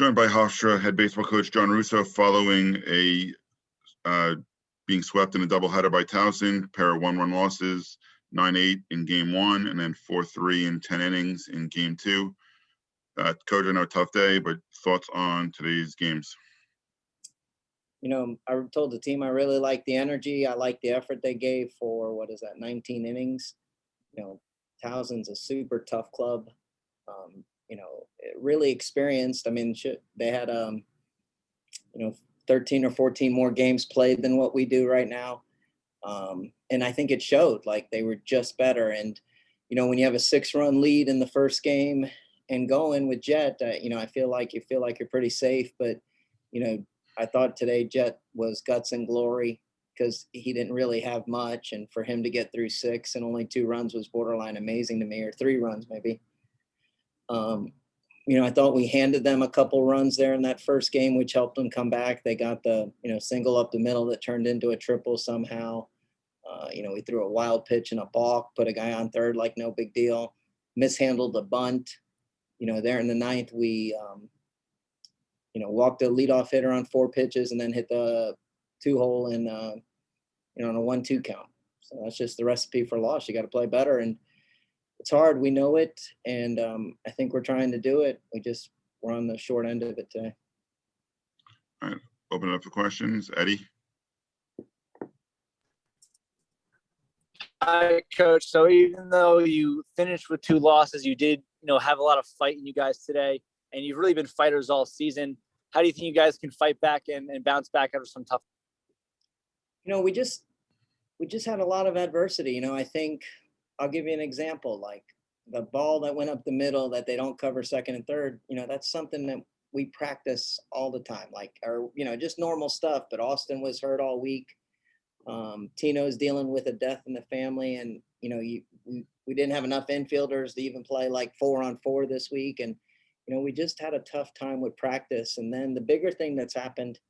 Joined by Hofstra head baseball coach John Russo following a being swept in a doubleheader by Towson, pair of 1-run losses, 9-8 in game 1, and then 4-3 in 10 innings in game 2. Coach, I know, tough day, but thoughts on today's games? I told the team I really like the energy. I like the effort they gave for, 19 innings. Towson's a super tough club. Really experienced. I mean, they had 13 or 14 more games played than what we do right now. And I think it showed, like they were just better. And, when you have a 6-run lead in the first game and going with Jet, I feel like you're pretty safe. But, I thought today Jet was guts and glory because he didn't really have much. And for him to get through 6 and only 2 runs was borderline amazing to me, or 3 runs maybe. I thought we handed them a couple runs there in that first game, which helped them come back. They got the, single up the middle that turned into a triple somehow. We threw a wild pitch and a balk, put a guy on third like no big deal, mishandled the bunt. There in the 9th, we, walked a leadoff hitter on 4 pitches and then hit the 2-hole in, on a 1-2 count. So that's just the recipe for loss. You got to play better. And it's hard. We know it. And I think we're trying to do it. We're on the short end of it today. All right. Open it up for questions. Eddie? Hi, Coach. So even though you finished with 2 losses, you did, have a lot of fight in you guys today, and you've really been fighters all season. How do you think you guys can fight back and bounce back after some tough? We just had a lot of adversity. I think I'll give you an example, like the ball that went up the middle that they don't cover second and third. That's something that we practice all the time, just normal stuff. But Austin was hurt all week. Tino's dealing with a death in the family, and we didn't have enough infielders to even play like 4-on-4 this week, and we just had a tough time with practice. And then the bigger thing that's happened,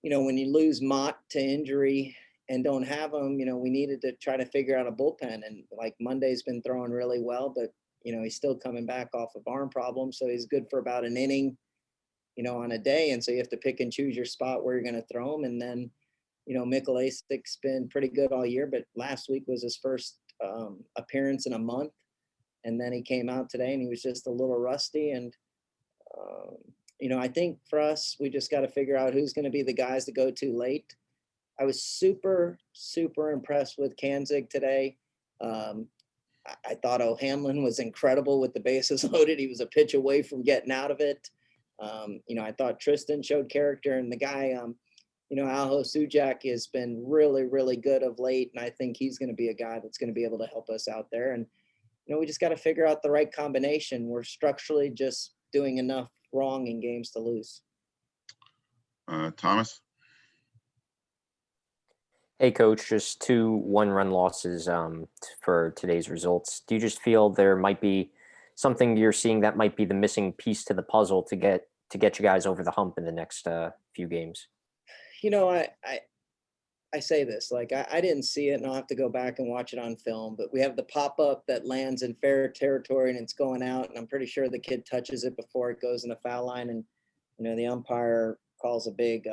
when you lose Mott to injury and don't have him, we needed to try to figure out a bullpen. And like Monday's been throwing really well, but he's still coming back off of arm problems, so he's good for about an inning, on a day. And so you have to pick and choose your spot where you're going to throw him. And then Mikulášek's been pretty good all year, but last week was his first appearance in a month. And then he came out today and he was just a little rusty. And, I think for us, we just got to figure out who's going to be the guys to go to late. I was super, super impressed with Kanzig today. I thought O'Hanlon was incredible with the bases loaded. He was a pitch away from getting out of it. I thought Tristan showed character, and the guy, Alho Sujak has been really, really good of late. And I think he's going to be a guy that's going to be able to help us out there. And, we just got to figure out the right combination. We're structurally just doing enough wrong in games to lose. Thomas? Hey, Coach, just 2 1-run losses for today's results. Do you just feel there might be something you're seeing that might be the missing piece to the puzzle to get you guys over the hump in the next few games? I say this, like I didn't see it, and I'll have to go back and watch it on film, but we have the pop-up that lands in fair territory and it's going out, and I'm pretty sure the kid touches it before it goes in the foul line, and the umpire calls a big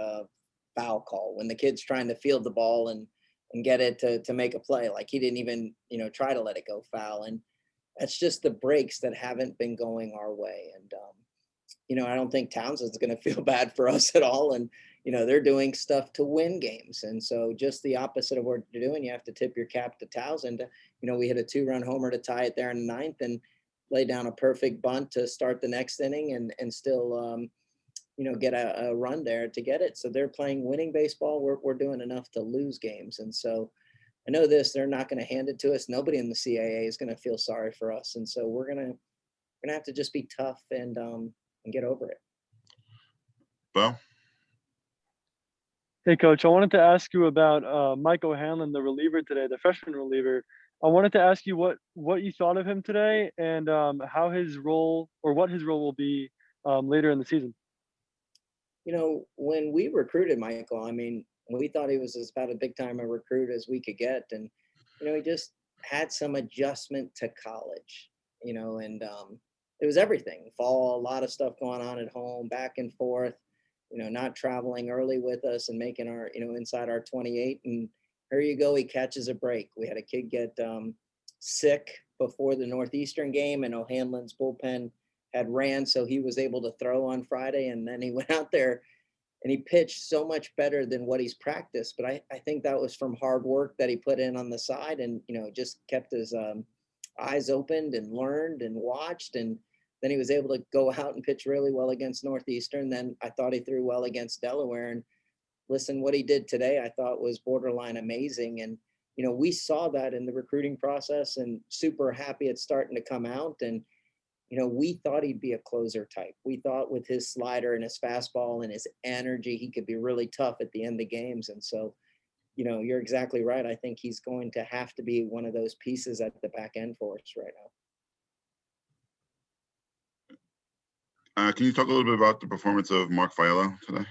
foul call when the kid's trying to field the ball and get it to make a play. Like he didn't even try to let it go foul. And that's just the breaks that haven't been going our way. And I don't think Townsend's going to feel bad for us at all. And they're doing stuff to win games. And so just the opposite of what you're doing, you have to tip your cap to Townsend. We hit a 2-run homer to tie it there in the 9th and lay down a perfect bunt to start the next inning and still, get a run there to get it. So they're playing winning baseball. We're doing enough to lose games. And so I know they're not going to hand it to us. Nobody in the CAA is going to feel sorry for us. And so we're going to have to just be tough and get over it. Well, hey, Coach, I wanted to ask you about Mike O'Hanlon, the reliever today, the freshman reliever. I wanted to ask you what you thought of him today and how his role or what his role will be later in the season. When we recruited Michael, we thought he was as about a big time a recruit as we could get. And, he just had some adjustment to college, and it was everything. Fall, a lot of stuff going on at home, back and forth, not traveling early with us and making our, inside our 28. And here you go, he catches a break. We had a kid get sick before the Northeastern game, and O'Hanlon's bullpen had ran, so he was able to throw on Friday. And then he went out there and he pitched so much better than what he's practiced. But I think that was from hard work that he put in on the side, and just kept his eyes opened and learned and watched. And then he was able to go out and pitch really well against Northeastern. Then I thought he threw well against Delaware. And listen, what he did today, I thought was borderline amazing. And we saw that in the recruiting process, and super happy it's starting to come out. And we thought he'd be a closer type. We thought with his slider and his fastball and his energy, he could be really tough at the end of games. And so, you're exactly right. I think he's going to have to be one of those pieces at the back end for us right now. Can you talk a little bit about the performance of Mark Fiello today?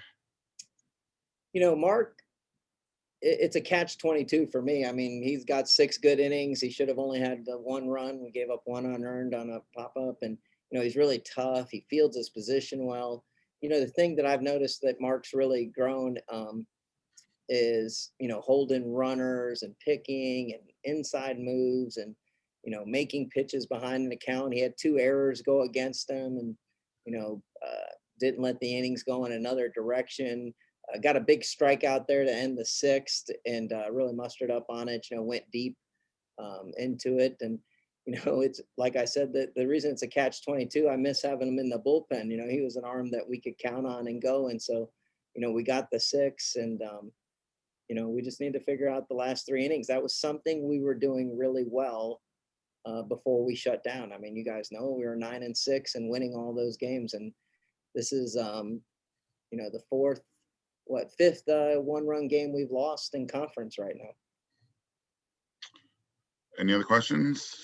Mark, it's a catch-22 for me. I mean, he's got 6 good innings. He should have only had the 1 run. We gave up 1 unearned on a pop-up. And, he's really tough. He fields his position well. The thing that I've noticed that Mark's really grown is, holding runners and picking and inside moves and, making pitches behind an account. He had 2 errors go against him, and, didn't let the innings go in another direction. Got a big strikeout there to end the 6th, and really mustered up on it, went deep into it. And, it's like I said, that the reason it's a catch-22, I miss having him in the bullpen. He was an arm that we could count on and go. And so, we got the 6, and, we just need to figure out the last 3 innings. That was something we were doing really well before we shut down. I mean, you guys know we were 9-6 and winning all those games. And this is, the 5th 1-run game we've lost in conference right now. Any other questions?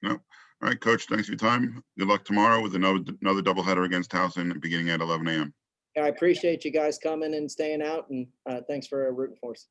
No. All right, Coach, thanks for your time. Good luck tomorrow with another doubleheader against Towson beginning at 11 a.m. I appreciate you guys coming and staying out, and thanks for rooting for us.